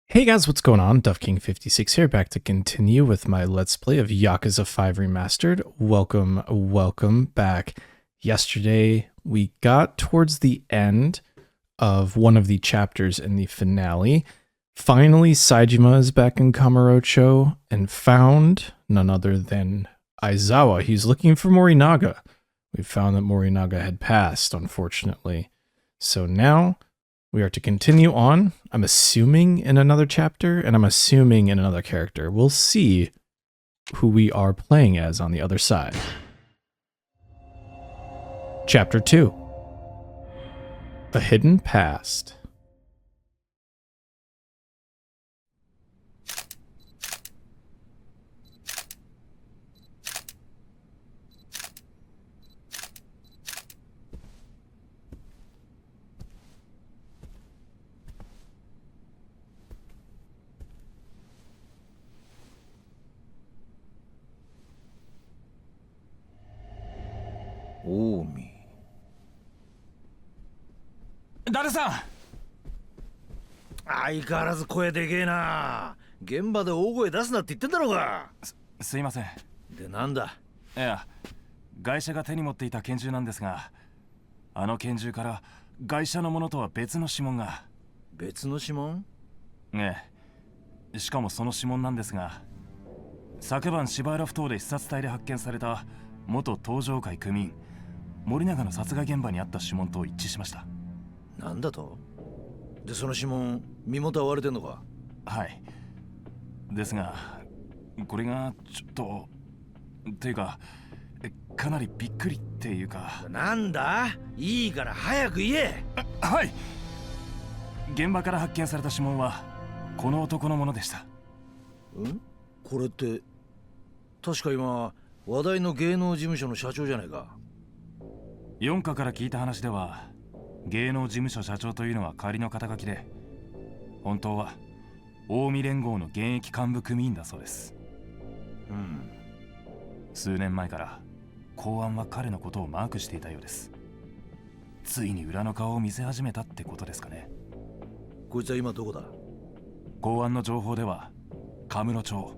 Hey guys, what's going on? DuffKing56 here, back to continue with my Let's Play of Yakuza 5 Remastered. Welcome back. Yesterday, we got towards the end of one of the chapters in the finale. Finally, Saejima is back in Kamurocho and found none other than Aizawa. He's looking for Morinaga. We found that Morinaga had passed, unfortunately. So now we are to continue on, I'm assuming in another chapter, and I'm assuming in another character. We'll see who we are playing as on the other side. Chapter 2. A Hidden Past. Omi。誰さん。相変わらず声でけえな。現場で大声出すなって言ってんだろうが。すいません。で、なんだ。いや、外車が手に持っていた拳銃なんですが、あの拳銃から外車のものとは別の指紋が。別の指紋？ええ。しかもその指紋なんですが、昨晩芝浦埠頭で視察隊で発見された元東上会組員森永の殺害現場にあった指紋と一致しました。なんだと？で、その指紋、身元は割れてんのか？はい。ですが、これがちょっとっていうか、かなりびっくりっていうか。なんだ？いいから早く言え。はい。現場から発見された指紋はこの男のものでした。これって確か今話題の芸能事務所の社長じゃないか。4課から聞いた話では、芸能事務所社長というのは仮の肩書きで、本当は近江連合の現役幹部組員だそうです。数年前から公安は彼のことをマークしていたようです。ついに裏の顔を見せ始めたってことですかね。こいつは今どこだ？公安の情報ではカムロ町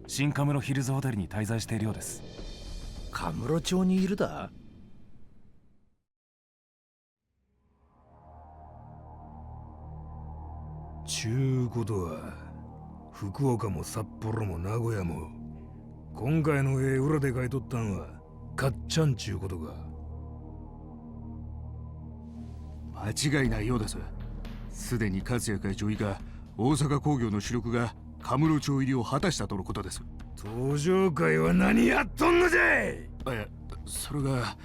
新カムロヒルズホテルに滞在しているようです。カムロ町にいるだ？ちゅうことは福岡も札幌も名古屋も今回の絵裏で買い取ったんはかっちゃんちゅうことか。間違いないようです。すでに勝谷会長以下大阪工業の主力がカムロ町入りを果たしたとのことです。東上会は何やっとんのじゃい。それが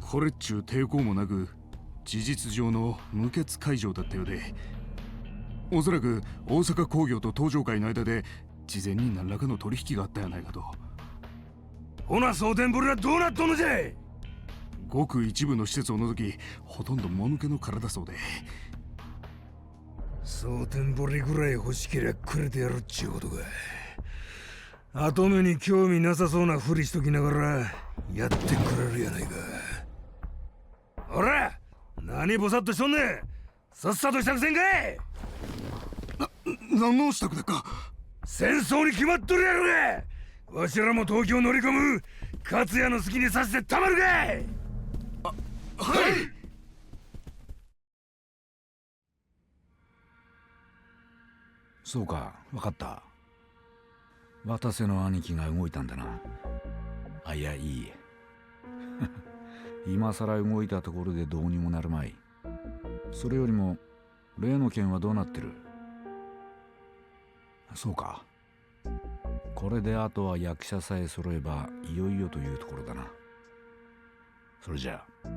これっちゅう抵抗もなく事実上の無血解除だったようで、おそらく大阪工業と東上会の間で事前に何らかの取引があったやないかと。ほな蒼天堀はどうなっとんのじゃい。ごく一部の施設を除きほとんどもぬけの殻だそうで。蒼天堀ぐらい欲しけりゃくれてやるっちゅうことか。後目に興味なさそうなふりしときながらやってくれるやないか。ほら何ぼさっとしとんねん。さっさと支度せんかい。何の支度だか。戦争に決まっとるやろが。わしらも東京乗り込む。勝谷の好きにさせてたまるかい。はい。そうか、分かった。渡瀬の兄貴が動いたんだな。あ、いや、いい。今さら動いたところでどうにもなるまい。それよりも例の件はどうなってる？そうか。これであとは役者さえ揃えばいよいよというところだな。それじゃあ。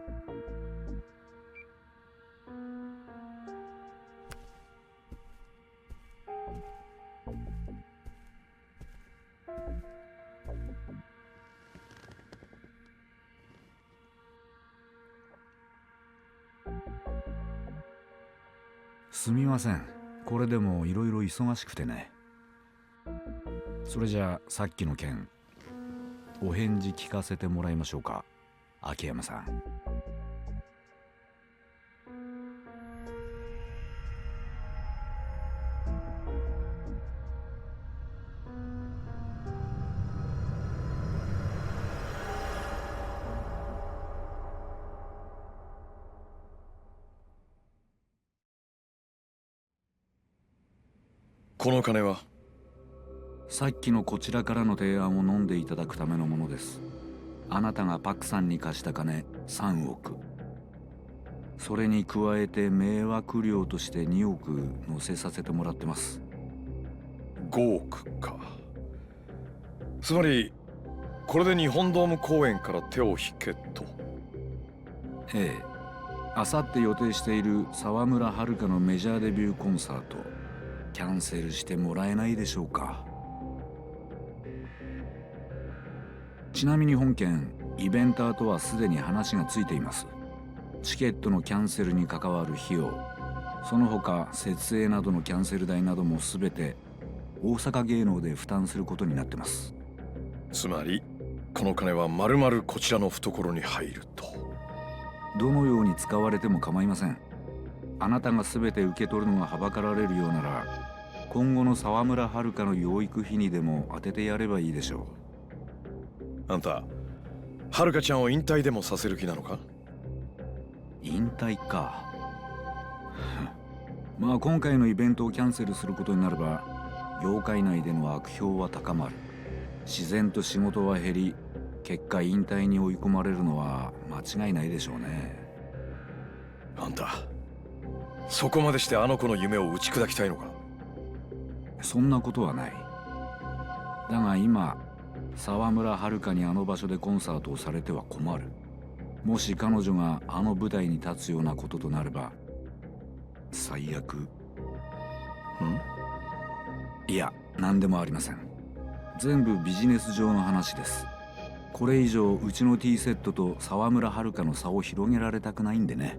すみません。これでもいろいろ忙しくてね。それじゃあさっきの件、お返事聞かせてもらいましょうか、秋山さん。この金は？さっきのこちらからの提案を飲んでいただくためのものです。あなたがパクさんに貸した金3億。それに加えて迷惑料として2億乗せさせてもらってます。5億か。つまりこれで日本ドーム公演から手を引けと。ええ。あさって予定している沢村遥のメジャーデビューコンサート、キャンセルしてもらえないでしょうか。ちなみに本件イベンターとはすでに話がついています。チケットのキャンセルに関わる費用、その他設営などのキャンセル代なども全て大阪芸能で負担することになってます。つまりこの金は丸々こちらの懐に入ると。どのように使われても構いません。あなたが全て受け取るのがはばかられるようなら、今後の沢村遥の養育費にでも当ててやればいいでしょう。あんた遥ちゃんを引退でもさせる気なのか？引退か。まあ今回のイベントをキャンセルすることになれば、業界内での悪評は高まる。自然と仕事は減り、結果引退に追い込まれるのは間違いないでしょうね。あんたそこまでしてあの子の夢を打ち砕きたいのか？そんなことはない。だが今沢村遥にあの場所でコンサートをされては困る。もし彼女があの舞台に立つようなこととなれば最悪。いや、何でもありません。全部ビジネス上の話です。これ以上うちの T セットと沢村遥の差を広げられたくないんでね。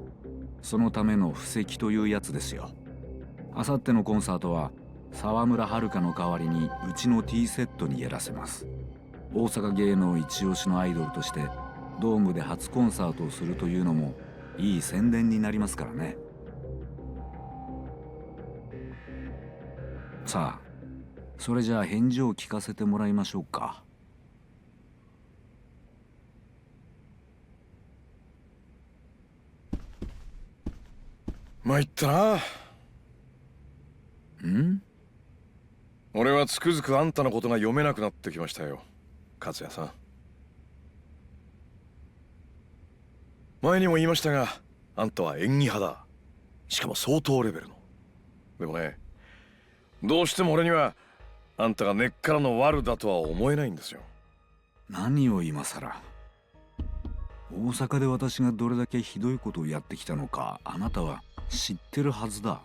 そのための布石というやつですよ。あさってのコンサートは沢村遥の代わりにうちの T セットにやらせます。大阪芸能一押しのアイドルとしてドームで初コンサートをするというのもいい宣伝になりますからね。さあ、それじゃあ返事を聞かせてもらいましょうか。参ったな。俺はつくづくあんたのことが読めなくなってきましたよ、勝也さん。前にも言いましたが、あんたは演技派だ。しかも相当レベルの。でもね、どうしても俺にはあんたが根っからの悪だとは思えないんですよ。何を今さら。大阪で私がどれだけひどいことをやってきたのか、あなたは知ってるはずだ。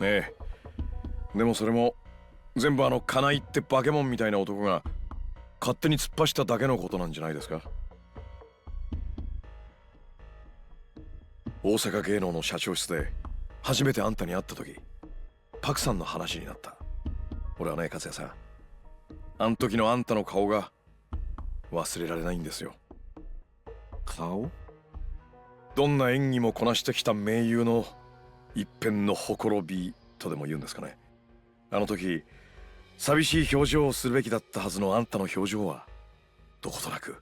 ええ。でもそれも全部あの金井って化け物みたいな男が勝手に突っ走っただけのことなんじゃないですか。大阪芸能の社長室で初めてあんたに会った時、パクさんの話になった。俺はね、勝也さん、あん時のあんたの顔が忘れられないんですよ。顔？どんな演技もこなしてきた名優の一片のほころびとでも言うんですかね。あの時寂しい表情をするべきだったはずのあんたの表情はどことなく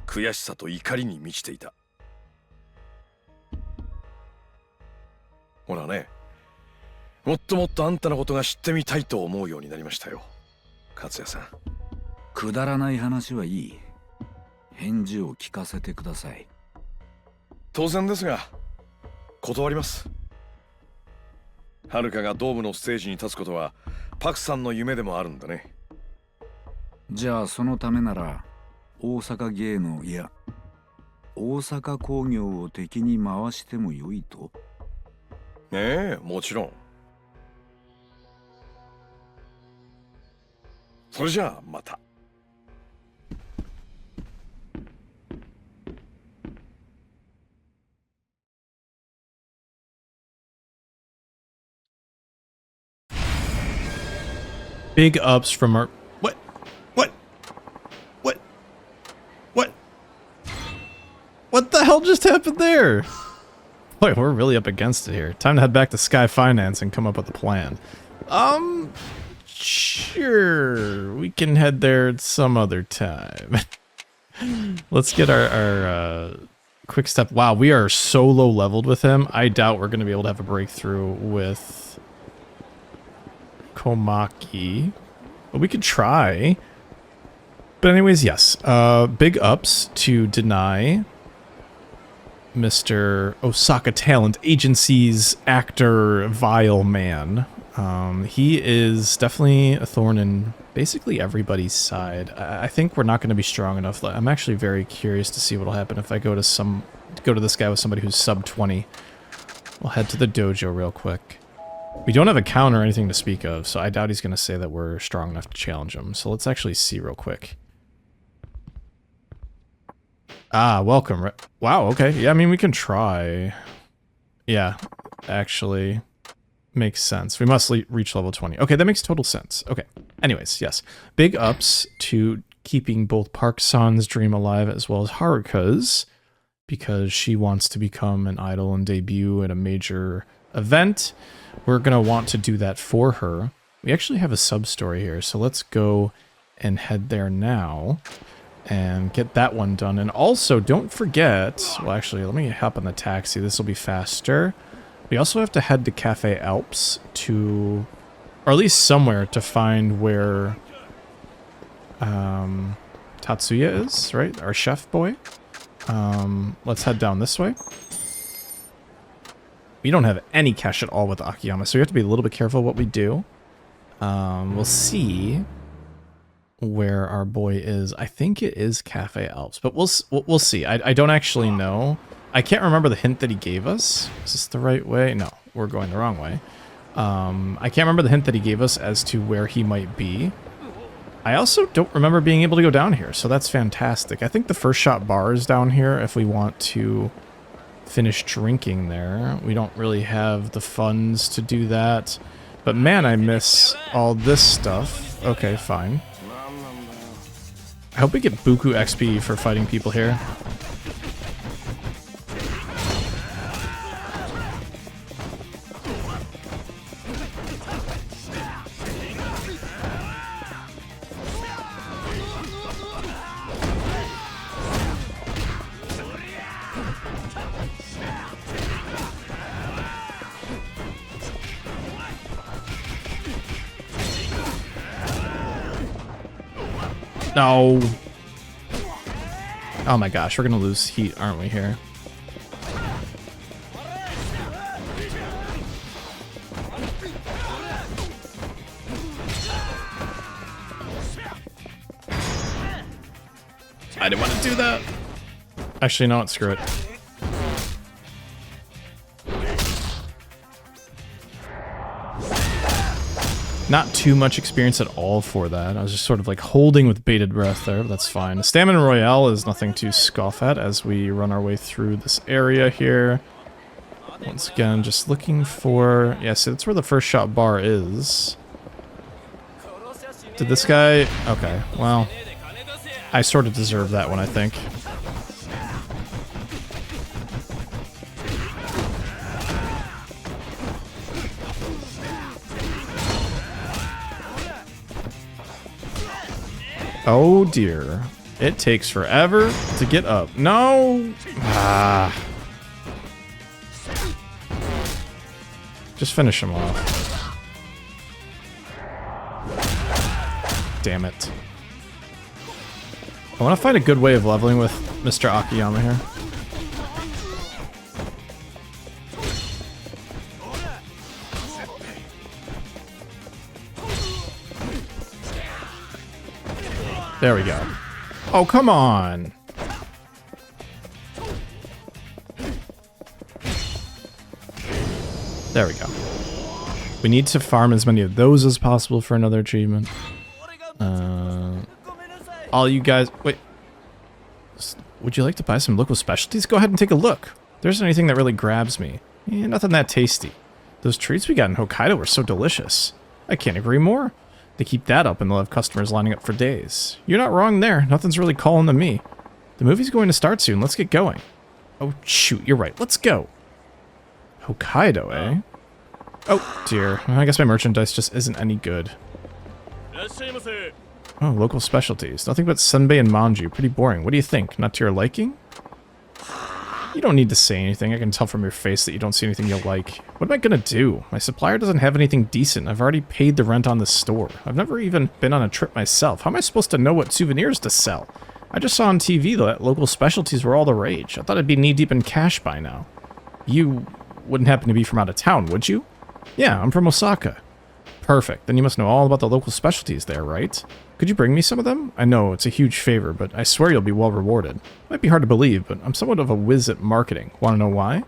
悔しさと怒りに満ちていた。ほらね、もっともっとあんたのことが知ってみたいと思うようになりましたよ、勝也さん。くだらない話はいい。返事を聞かせてください。当然ですが断ります。はるかがドームのステージに立つことはパクさんの夢でもあるんだね。じゃあそのためなら大阪芸能、いや大阪工業を敵に回してもよいと？ええ、もちろん。それじゃあまた。Big ups from our... What? What the hell just happened there? Boy, we're really up against it here. Time to head back to Sky Finance and come up with a plan. Sure. We can head there some other time. Let's get our quick step. Wow, we are so low leveled with him. I doubt we're going to be able to have a breakthrough with Komaki. But we could try. But anyways, yes. Big ups to deny Mr. Osaka Talent Agency's actor Vile Man. He is definitely a thorn in basically everybody's side. I think we're not going to be strong enough. I'm actually very curious to see what will happen if I go to this guy with somebody who's sub 20. We'll head to the dojo real quick. We don't have a counter or anything to speak of, so I doubt he's going to say that we're strong enough to challenge him. So let's actually see real quick. Ah, welcome. Wow, okay. Yeah, I mean, we can try. Yeah, actually makes sense. We must reach level 20. Okay, that makes total sense. Okay. Anyways, yes. Big ups to keeping both Park-san's dream alive as well as Haruka's, because she wants to become an idol and debut at a major event. We're going to want to do that for her. We actually have a sub-story here, so let's go and head there now and get that one done. And also, don't forget... Well, actually, let me hop on the taxi. This will be faster. We also have to head to Cafe Alps to... Or at least somewhere to find where... Tatsuya is, right? Our chef boy. Let's head down this way. We don't have any cash at all with Akiyama, so we have to be a little bit careful what we do. We'll see where our boy is. I think it is Cafe Alps, but we'll see. I don't actually know. I can't remember the hint that he gave us. Is this the right way? No, we're going the wrong way. I can't remember the hint that he gave us as to where he might be. I also don't remember being able to go down here, so that's fantastic. I think the first shot bar is down here if we want to finish drinking there. We don't really have the funds to do that. But man, I miss all this stuff. Okay, fine. I hope we get Buku XP for fighting people here. No. Oh my gosh, we're gonna lose heat, aren't we, here? I didn't want to do that. Actually, no, screw it. Not too much experience at all for that. I was just sort of like holding with bated breath there, but that's fine. Stamina Royale is nothing to scoff at as we run our way through this area here. Once again, just looking for... Yeah, see, that's where the first shot bar is. Did this guy... Okay, well... I sort of deserve that one, I think. Oh dear. It takes forever to get up. No! Ah. Just finish him off. Damn it. I want to find a good way of leveling with Mr. Akiyama here. There we go. Oh, come on. There we go. We need to farm as many of those as possible for another achievement. All you guys... Wait. Would you like to buy some local specialties? Go ahead and take a look. If there's anything that really grabs me. Nothing that tasty. Those treats we got in Hokkaido were so delicious. I can't agree more. They keep that up and they'll have customers lining up for days. You're not wrong there. Nothing's really calling to me. The movie's going to start soon. Let's get going. Oh, shoot. You're right. Let's go. Hokkaido, eh? Oh, dear. I guess my merchandise just isn't any good. Oh, local specialties. Nothing but senbei and manju. Pretty boring. What do you think? Not to your liking? You don't need to say anything. I can tell from your face that you don't see anything you'll like. What am I gonna do? My supplier doesn't have anything decent. I've already paid the rent on the store. I've never even been on a trip myself. How am I supposed to know what souvenirs to sell? I just saw on TV that local specialties were all the rage. I thought I'd be knee-deep in cash by now. You wouldn't happen to be from out of town, would you? Yeah, I'm from Osaka. Perfect. Then you must know all about the local specialties there, right? Could you bring me some of them? I know, it's a huge favor, but I swear you'll be well rewarded. Might be hard to believe, but I'm somewhat of a whiz at marketing. Want to know why?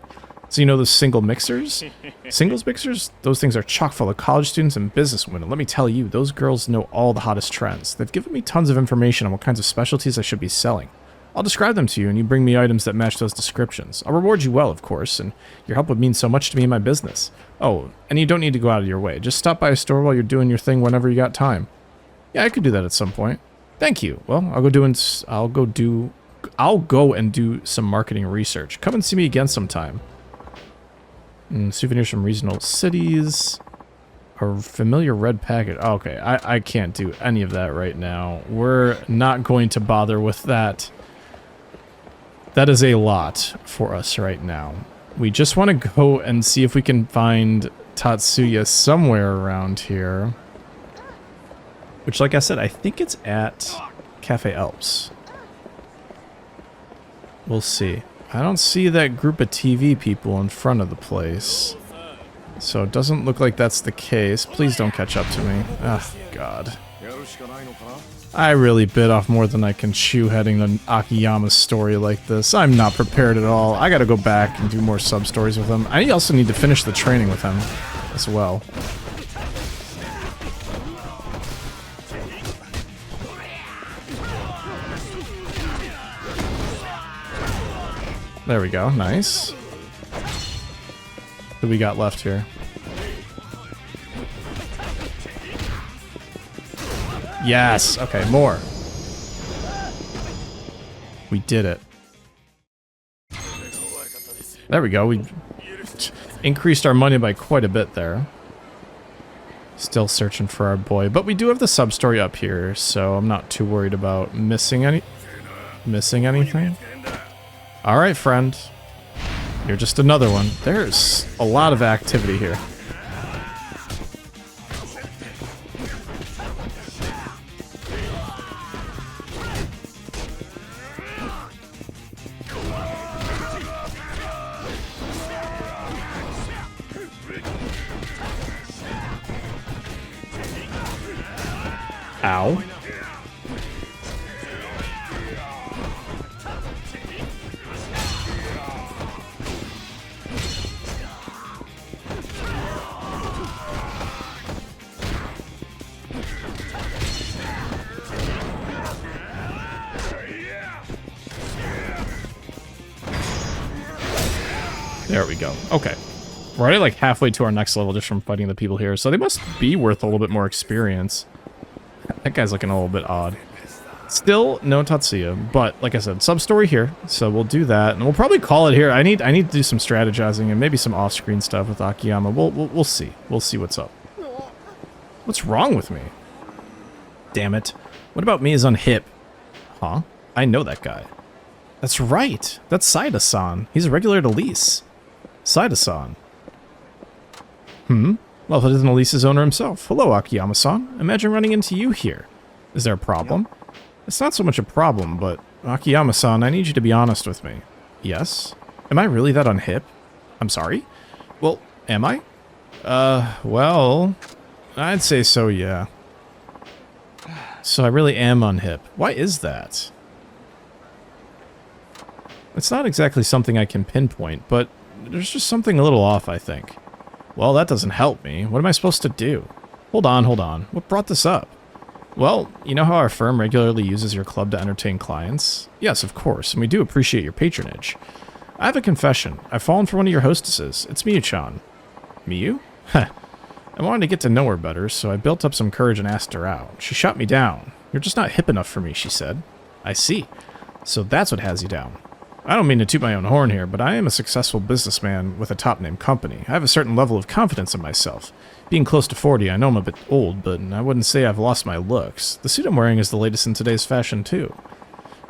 So you know those single mixers? Singles mixers? Those things are chock full of college students and businesswomen, and let me tell you, those girls know all the hottest trends. They've given me tons of information on what kinds of specialties I should be selling. I'll describe them to you, and you bring me items that match those descriptions. I'll reward you well, of course, and your help would mean so much to me in my business. Oh, and you don't need to go out of your way. Just stop by a store while you're doing your thing whenever you got time. Yeah, I could do that at some point. Thank you. Well, I'll go and do some marketing research. Come and see me again sometime. Souvenirs from regional cities. A familiar red packet. Oh, okay, I can't do any of that right now. We're not going to bother with that. That is a lot for us right now. We just want to go and see if we can find Tatsuya somewhere around here. Which, like I said, I think it's at Cafe Alps. We'll see. I don't see that group of TV people in front of the place. So it doesn't look like that's the case. Please don't catch up to me. Oh, God. I really bit off more than I can chew heading an Akiyama story like this. I'm not prepared at all. I gotta go back and do more sub-stories with him. I also need to finish the training with him as well. There we go. Nice. What do we got left here? Yes! Okay, more. We did it. There we go. We increased our money by quite a bit there. Still searching for our boy. But we do have the sub-story up here, so I'm not too worried about missing anything. Alright, friend. You're just another one. There's a lot of activity here. Ow. There we go. Okay. We're already like halfway to our next level just from fighting the people here, so they must be worth a little bit more experience. That guy's looking a little bit odd. Still no Tatsuya, but like I said, sub-story here, so we'll do that, and we'll probably call it here. I need to do some strategizing and maybe some off-screen stuff with Akiyama. We'll see. We'll see what's up. What's wrong with me? Damn it. What about me is on hip? Huh? I know that guy. That's right. That's Saida-san. He's a regular at Elise. Saida-san. Well, it isn't Elise's owner himself. Hello, Akiyama-san. Imagine running into you here. Is there a problem? It's not so much a problem, but Akiyama-san, I need you to be honest with me. Yes? Am I really that unhip? I'm sorry? Well, am I? Well, I'd say so, yeah. So I really am unhip. Why is that? It's not exactly something I can pinpoint, but there's just something a little off, I think. Well, that doesn't help me. What am I supposed to do? Hold on. What brought this up? Well, you know how our firm regularly uses your club to entertain clients? Yes, of course, and we do appreciate your patronage. I have a confession. I've fallen for one of your hostesses. It's Miyu-chan. Miyu? Heh. I wanted to get to know her better, so I built up some courage and asked her out. She shot me down. You're just not hip enough for me, she said. I see. So that's what has you down. I don't mean to toot my own horn here, but I am a successful businessman with a top-name company. I have a certain level of confidence in myself. Being close to 40, I know I'm a bit old, but I wouldn't say I've lost my looks. The suit I'm wearing is the latest in today's fashion, too.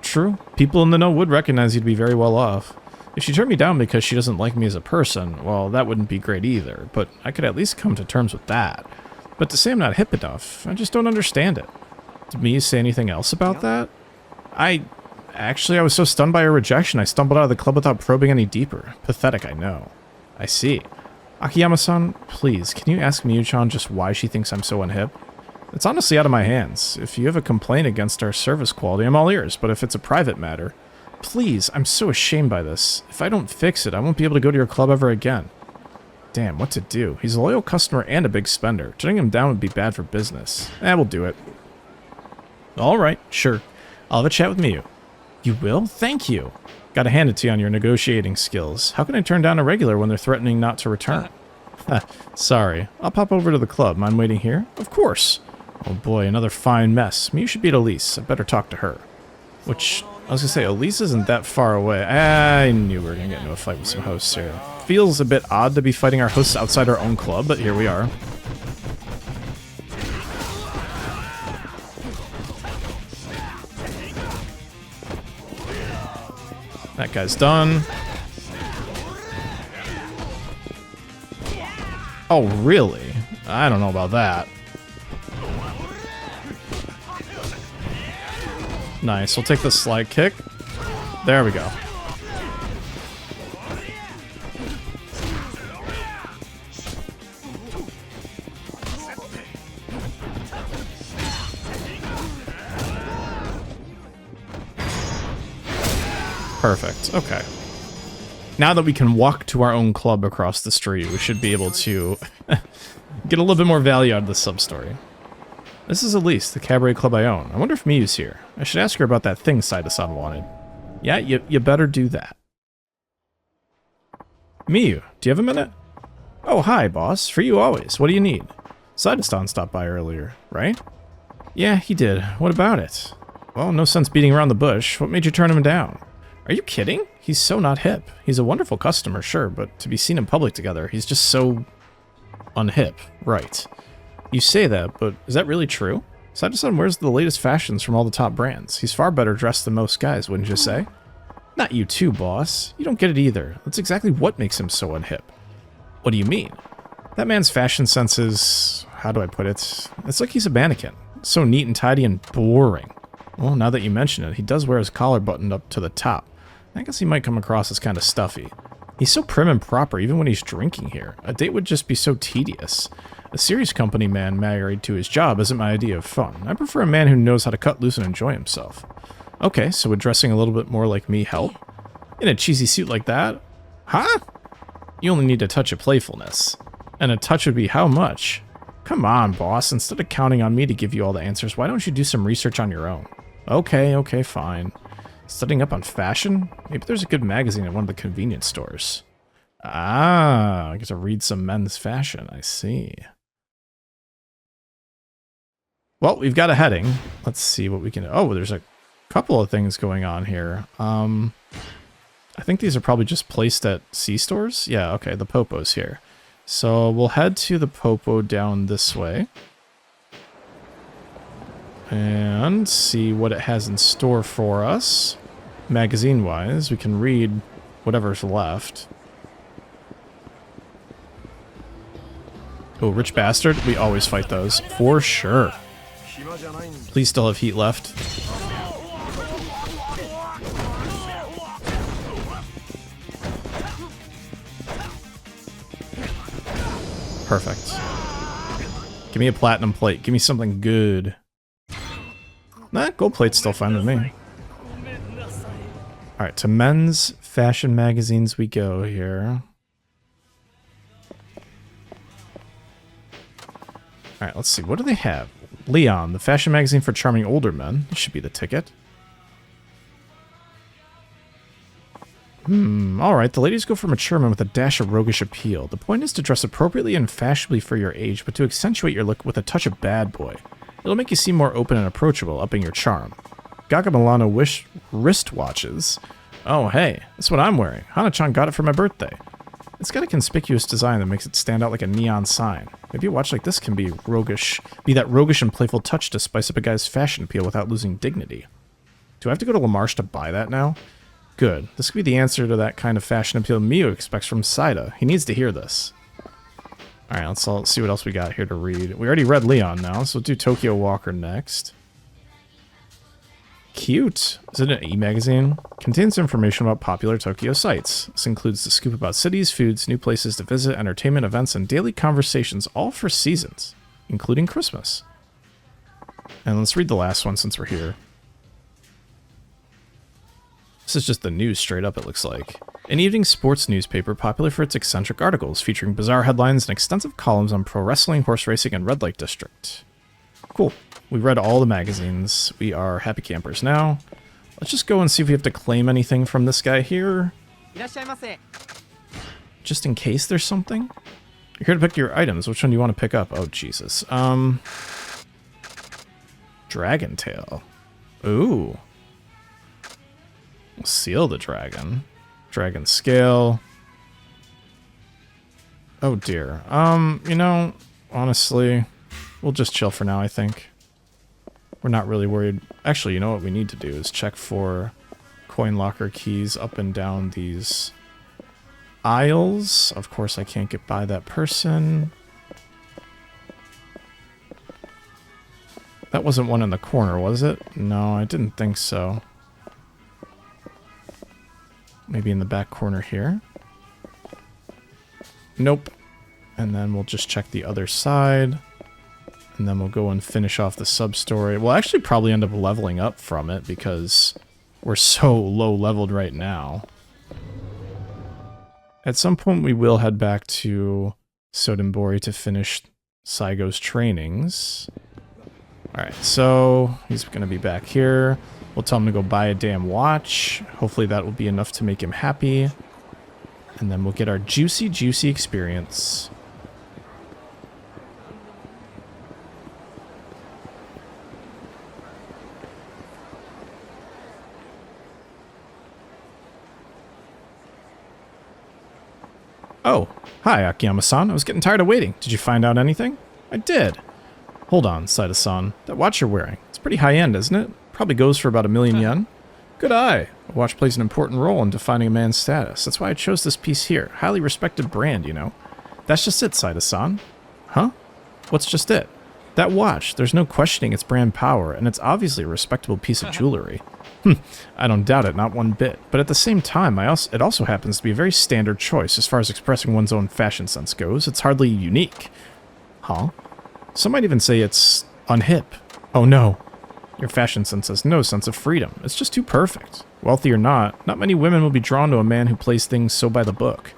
True, people in the know would recognize you to be very well off. If she turned me down because she doesn't like me as a person, well, that wouldn't be great either, but I could at least come to terms with that. But to say I'm not hip enough, I just don't understand it. Did Miyu say anything else about that? Actually, I was so stunned by her rejection, I stumbled out of the club without probing any deeper. Pathetic, I know. I see. Akiyama-san, please, can you ask Miyu-chan just why she thinks I'm so unhip? It's honestly out of my hands. If you have a complaint against our service quality, I'm all ears, but if it's a private matter, please, I'm so ashamed by this. If I don't fix it, I won't be able to go to your club ever again. Damn, what to do? He's a loyal customer and a big spender. Turning him down would be bad for business. We'll do it. Alright, sure. I'll have a chat with Miyu. You will? Thank you. Gotta hand it to you on your negotiating skills. How can I turn down a regular when they're threatening not to return? Sorry. I'll pop over to the club. Mind waiting here? Of course. Oh boy, another fine mess. Miyu should be at Elise. I better talk to her. Which, I was gonna say, Elise isn't that far away. I knew we were gonna get into a fight with some hosts here. Feels a bit odd to be fighting our hosts outside our own club, but here we are. That guy's done. Oh, really? I don't know about that. Nice, we'll take the slide kick. There we go. Perfect, okay. Now that we can walk to our own club across the street, we should be able to get a little bit more value out of the sub-story. This is Elise, the cabaret club I own. I wonder if Miyu's here. I should ask her about that thing Saida-san wanted. Yeah, you better do that. Miyu, do you have a minute? Oh, hi, boss. For you always. What do you need? Saida-san stopped by earlier, right? Yeah, he did. What about it? Well, no sense beating around the bush. What made you turn him down? Are you kidding? He's so not hip. He's a wonderful customer, sure, but to be seen in public together, he's just so unhip. Right. You say that, but is that really true? Saida-san wears the latest fashions from all the top brands. He's far better dressed than most guys, wouldn't you say? Not you too, boss. You don't get it either. That's exactly what makes him so unhip. What do you mean? That man's fashion sense is... how do I put it? It's like he's a mannequin. So neat and tidy and boring. Well, now that you mention it, he does wear his collar buttoned up to the top. I guess he might come across as kind of stuffy. He's so prim and proper even when he's drinking here. A date would just be so tedious. A serious company man married to his job isn't my idea of fun. I prefer a man who knows how to cut loose and enjoy himself. Okay, so would dressing a little bit more like me help? In a cheesy suit like that? Huh? You only need a touch of playfulness. And a touch would be how much? Come on, boss. Instead of counting on me to give you all the answers, why don't you do some research on your own? Okay, fine. Studying up on fashion? Maybe there's a good magazine at one of the convenience stores. Ah, I get to read some men's fashion. I see. Well, we've got a heading. Let's see what we can... oh, there's a couple of things going on here. I think these are probably just placed at C-stores. Yeah, okay, the Popo's here. So we'll head to the Popo down this way. And see what it has in store for us. Magazine-wise, we can read whatever's left. Oh, Rich Bastard. We always fight those. For sure. Please still have heat left. Perfect. Give me a platinum plate. Give me something good. Nah, gold plate's still fine with me. Alright, to men's fashion magazines we go here. Alright, let's see. What do they have? Leon, the fashion magazine for charming older men. This should be the ticket. Alright, the ladies go for mature men with a dash of roguish appeal. The point is to dress appropriately and fashionably for your age, but to accentuate your look with a touch of bad boy. It'll make you seem more open and approachable, upping your charm. Gaga Milano wristwatches. Oh, hey, that's what I'm wearing. Hana-chan got it for my birthday. It's got a conspicuous design that makes it stand out like a neon sign. Maybe a watch like this can be roguish, be that roguish and playful touch to spice up a guy's fashion appeal without losing dignity. Do I have to go to La Marche to buy that now? Good. This could be the answer to that kind of fashion appeal Miyu expects from Saida. He needs to hear this. Alright, let's see what else we got here to read. We already read Leon now, so we'll do Tokyo Walker next. Cute. Is it an e-magazine? Contains information about popular Tokyo sites. This includes the scoop about cities, foods, new places to visit, entertainment events, and daily conversations, all for seasons, including Christmas. And let's read the last one since we're here. This is just the news straight up, it looks like. An evening sports newspaper popular for its eccentric articles, featuring bizarre headlines and extensive columns on pro wrestling, horse racing, and red light district. Cool. We read all the magazines. We are happy campers now. Let's just go and see if we have to claim anything from this guy here. Just in case there's something. You're here to pick your items. Which one do you want to pick up? Oh, Jesus. Dragon Tail. Ooh. We'll seal the dragon. Dragon Scale. Oh, dear. You know, honestly, we'll just chill for now, I think. We're not really worried. Actually, you know what we need to do is check for coin locker keys up and down these aisles. Of course, I can't get by that person. That wasn't one in the corner, was it? No, I didn't think so. Maybe in the back corner here. Nope. And then we'll just check the other side. And then we'll go and finish off the sub-story. We'll actually probably end up leveling up from it because we're so low-leveled right now. At some point, we will head back to Sodenbori to finish Saigo's trainings. Alright, so he's going to be back here. We'll tell him to go buy a damn watch. Hopefully that will be enough to make him happy. And then we'll get our juicy, juicy experience. Oh, hi, Akiyama-san. I was getting tired of waiting. Did you find out anything? I did. Hold on, Saida-san. That watch you're wearing. It's pretty high-end, isn't it? Probably goes for about 1,000,000 yen. Good eye. A watch plays an important role in defining a man's status. That's why I chose this piece here. Highly respected brand, you know. That's just it, Saida-san. Huh? What's just it? That watch. There's no questioning its brand power, and it's obviously a respectable piece of jewelry. I don't doubt it, not one bit. But at the same time, it also happens to be a very standard choice as far as expressing one's own fashion sense goes. It's hardly unique. Huh? Some might even say it's unhip. Oh no. Your fashion sense has no sense of freedom. It's just too perfect. Wealthy or not many women will be drawn to a man who plays things so by the book.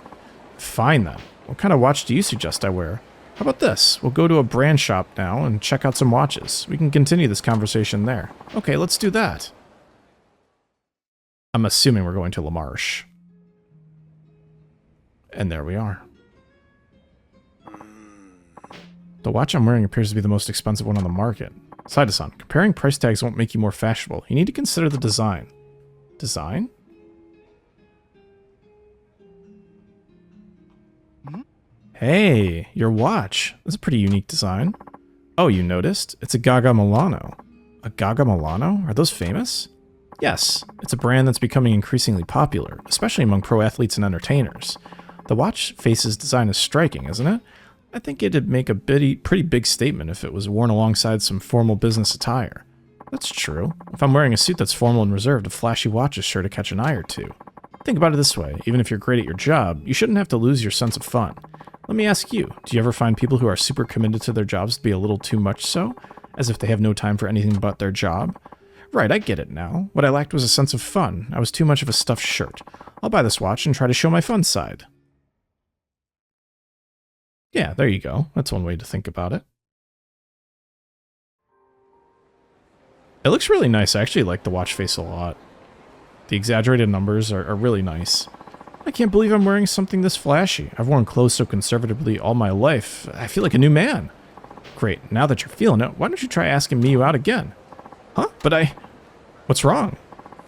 Fine then. What kind of watch do you suggest I wear? How about this? We'll go to a brand shop now and check out some watches. We can continue this conversation there. Okay, let's do that. I'm assuming we're going to La Marche. And there we are. The watch I'm wearing appears to be the most expensive one on the market. Saida-san, comparing price tags won't make you more fashionable. You need to consider the design. Design? Hey, your watch. That's a pretty unique design. Oh, you noticed? It's a Gaga Milano. A Gaga Milano? Are those famous? Yes, it's a brand that's becoming increasingly popular, especially among pro athletes and entertainers. The watch face's design is striking, isn't it? I think it'd make a pretty big statement if it was worn alongside some formal business attire. That's true. If I'm wearing a suit that's formal and reserved, a flashy watch is sure to catch an eye or two. Think about it this way, even if you're great at your job, you shouldn't have to lose your sense of fun. Let me ask you, do you ever find people who are super committed to their jobs to be a little too much so? As if they have no time for anything but their job? Right, I get it now. What I lacked was a sense of fun. I was too much of a stuffed shirt. I'll buy this watch and try to show my fun side. Yeah, there you go. That's one way to think about it. It looks really nice. I actually like the watch face a lot. The exaggerated numbers are really nice. I can't believe I'm wearing something this flashy. I've worn clothes so conservatively all my life. I feel like a new man. Great, now that you're feeling it, why don't you try asking Miyu out again? Huh? But what's wrong?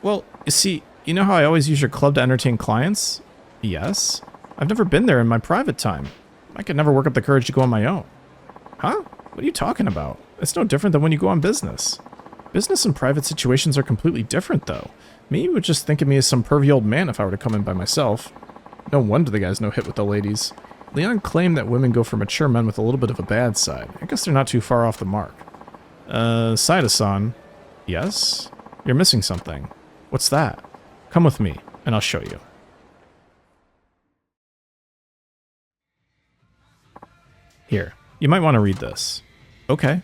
Well, you see, you know how I always use your club to entertain clients? Yes. I've never been there in my private time. I could never work up the courage to go on my own. Huh? What are you talking about? It's no different than when you go on business. Business and private situations are completely different, though. Me would just think of me as some pervy old man if I were to come in by myself. No wonder the guy's no hit with the ladies. Leon claimed that women go for mature men with a little bit of a bad side. I guess they're not too far off the mark. Saida-san. Yes? You're missing something. What's that? Come with me, and I'll show you. Here, you might want to read this. Okay.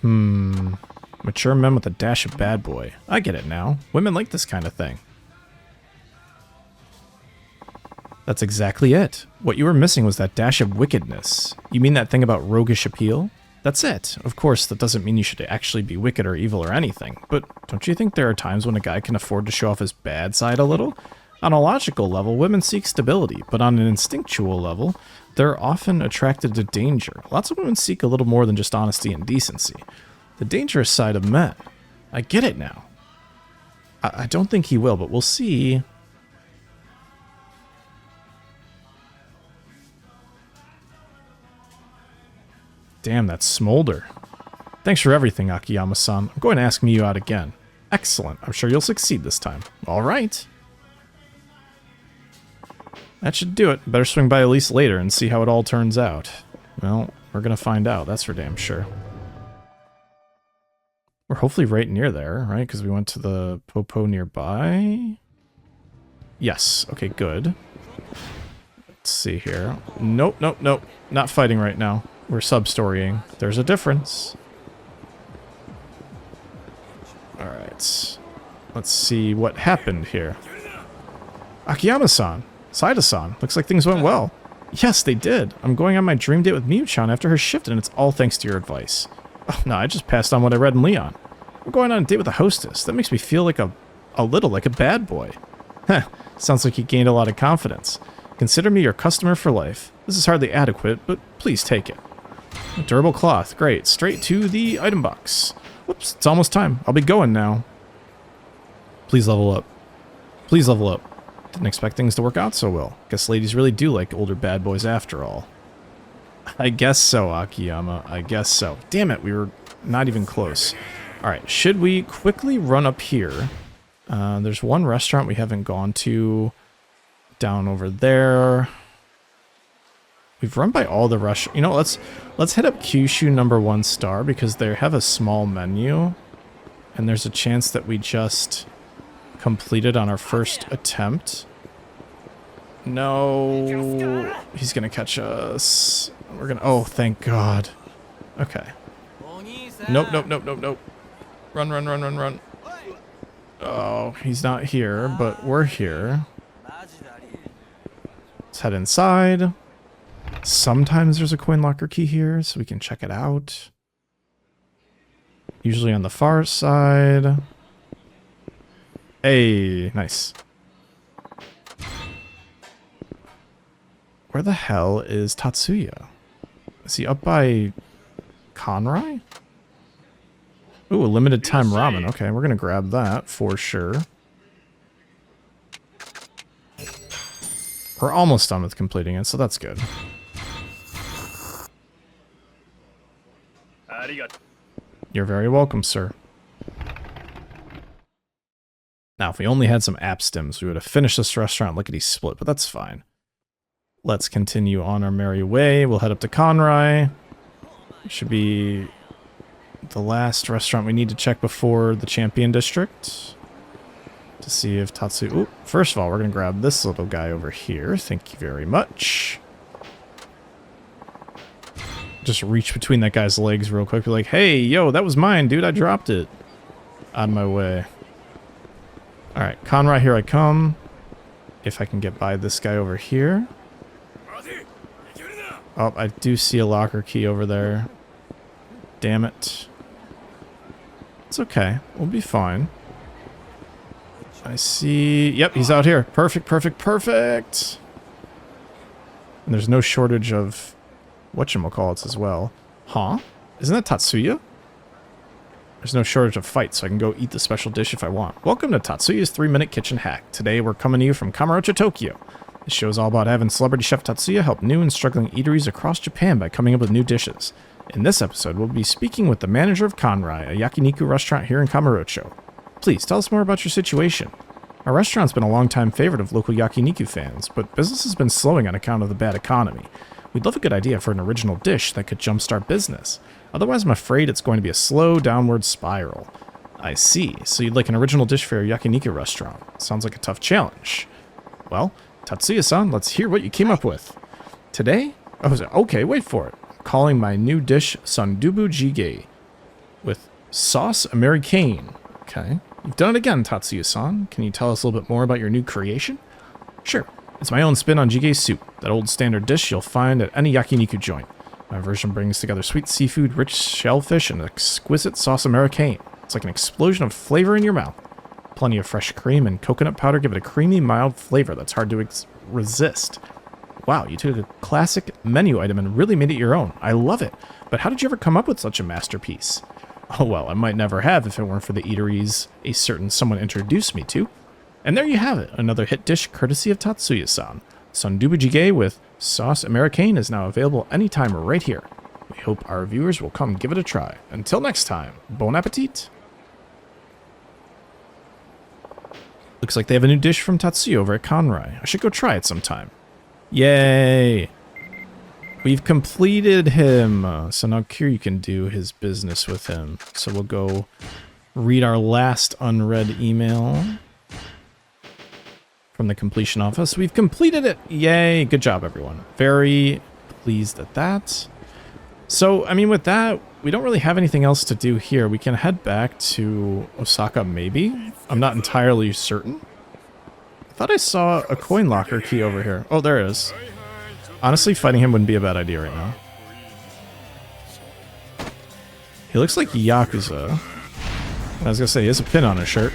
Mature men with a dash of bad boy. I get it now. Women like this kind of thing. That's exactly it. What you were missing was that dash of wickedness. You mean that thing about roguish appeal? That's it. Of course, that doesn't mean you should actually be wicked or evil or anything, but don't you think there are times when a guy can afford to show off his bad side a little? On a logical level, women seek stability, but on an instinctual level, they're often attracted to danger. Lots of women seek a little more than just honesty and decency. The dangerous side of men. I get it now. I don't think he will, but we'll see. Damn, that smolder. Thanks for everything, Akiyama-san. I'm going to ask Miyu out again. Excellent. I'm sure you'll succeed this time. All right. That should do it. Better swing by Elise later and see how it all turns out. Well, we're going to find out. That's for damn sure. We're hopefully right near there, right? Because we went to the Popo nearby. Yes. Okay, good. Let's see here. Nope, nope, nope. Not fighting right now. We're sub-storying. There's a difference. Alright. Let's see what happened here. Akiyama-san. Saida-san. Looks like things went well. Yes, they did. I'm going on my dream date with Miyu-chan after her shift, and it's all thanks to your advice. Oh, no, I just passed on what I read in Leon. I'm going on a date with a hostess. That makes me feel like a little like a bad boy. Heh, sounds like you gained a lot of confidence. Consider me your customer for life. This is hardly adequate, but please take it. A durable cloth. Great. Straight to the item box. Whoops, it's almost time. I'll be going now. Please level up. Please level up. Didn't expect things to work out so well. Guess ladies really do like older bad boys after all. I guess so, Akiyama. I guess so. Damn it, we were not even close. Alright, should we quickly run up here? There's one restaurant we haven't gone to down over there. We've run by all the restaurants. You know, let's head up Kyushu number 1 star because they have a small menu. And there's a chance that we just completed on our first attempt. No, he's gonna catch us. We're gonna, oh, thank God. Okay. Nope, nope, nope, nope, nope. Run, run, run, run, run. Oh, he's not here, but we're here. Let's head inside. Sometimes there's a coin locker key here, so we can check it out. Usually on the far side. Hey, nice. Where the hell is Tatsuya? Is he up by Conrai? Ooh, a limited time ramen. Okay, we're gonna grab that for sure. We're almost done with completing it, so that's good. You're very welcome, sir. Now, if we only had some app stims, we would have finished this restaurant lickety-split, but that's fine. Let's continue on our merry way. We'll head up to Conrai. It should be the last restaurant we need to check before the Champion District. To see if Tatsu... Ooh, first of all, we're going to grab this little guy over here. Thank you very much. Just reach between that guy's legs real quick. Be like, hey, yo, that was mine, dude. I dropped it. Out of my way. Alright, Conrai, here I come. If I can get by this guy over here. Oh, I do see a locker key over there. Damn it. It's okay. We'll be fine. I see... Yep, he's out here. Perfect, perfect, perfect! And there's no shortage of whatchamacallits as well. Huh? Isn't that Tatsuya? There's no shortage of fights, so I can go eat the special dish if I want. Welcome to Tatsuya's 3-Minute Kitchen Hack. Today we're coming to you from Kamurocho, Tokyo. The show is all about having celebrity chef Tatsuya help new and struggling eateries across Japan by coming up with new dishes. In this episode, we'll be speaking with the manager of Kanrai, a yakiniku restaurant here in Kamurocho. Please tell us more about your situation. Our restaurant's been a long-time favorite of local yakiniku fans, but business has been slowing on account of the bad economy. We'd love a good idea for an original dish that could jumpstart business. Otherwise, I'm afraid it's going to be a slow downward spiral. I see. So you'd like an original dish for your yakiniku restaurant. Sounds like a tough challenge. Well, Tatsuya-san, let's hear what you came up with. Today? Oh, okay, wait for it. I'm calling my new dish Sandubu Jjigae with sauce Americaine. Okay. You've done it again, Tatsuya-san. Can you tell us a little bit more about your new creation? Sure. It's my own spin on jjigae soup, that old standard dish you'll find at any yakiniku joint. My version brings together sweet seafood, rich shellfish, and exquisite sauce Americaine. It's like an explosion of flavor in your mouth. Plenty of fresh cream and coconut powder give it a creamy, mild flavor that's hard to resist. Wow, you took a classic menu item and really made it your own. I love it. But how did you ever come up with such a masterpiece? Oh well, I might never have if it weren't for the eateries a certain someone introduced me to. And there you have it, another hit dish courtesy of Tatsuya-san. Sandubu Jjigae with sauce Americaine is now available anytime right here. We hope our viewers will come give it a try. Until next time, bon appetit! Looks like they have a new dish from Tatsuya over at Kanrai. I should go try it sometime. Yay! We've completed him. So now Kiryu can do his business with him. So we'll go read our last unread email from the completion office. We've completed it! Yay! Good job, everyone. Very pleased at that. So, I mean, with that, we don't really have anything else to do here. We can head back to Osaka, maybe? I'm not entirely certain. I thought I saw a coin locker key over here. Oh, there it is. Honestly, fighting him wouldn't be a bad idea right now. He looks like Yakuza. I was gonna say, he has a pin on his shirt.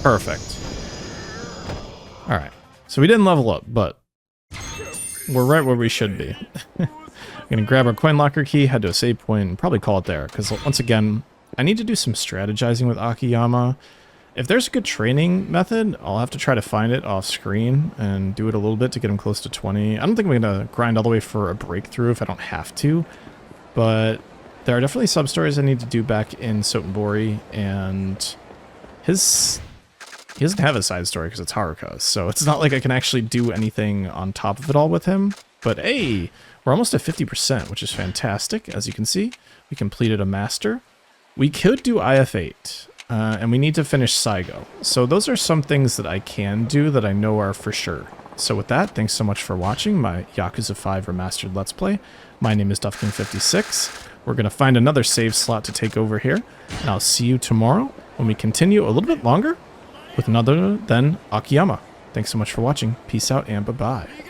Perfect. Alright. So we didn't level up, but we're right where we should be. I'm gonna grab our coin locker key, head to a save point, and probably call it there. Because once again, I need to do some strategizing with Akiyama. If there's a good training method, I'll have to try to find it off screen and do it a little bit to get him close to 20. I don't think I'm gonna grind all the way for a breakthrough if I don't have to. But there are definitely sub-stories I need to do back in Sotenbori, and he doesn't have a side story because it's Haruka, so it's not like I can actually do anything on top of it all with him. But hey, we're almost at 50%, which is fantastic. As you can see, we completed a master. We could do IF8, and we need to finish Saigo. So those are some things that I can do that I know are for sure. So with that, thanks so much for watching my Yakuza 5 Remastered Let's Play. My name is DuffKing56. We're going to find another save slot to take over here, and I'll see you tomorrow when we continue a little bit longer with another than Akiyama. Thanks so much for watching. Peace out and bye-bye.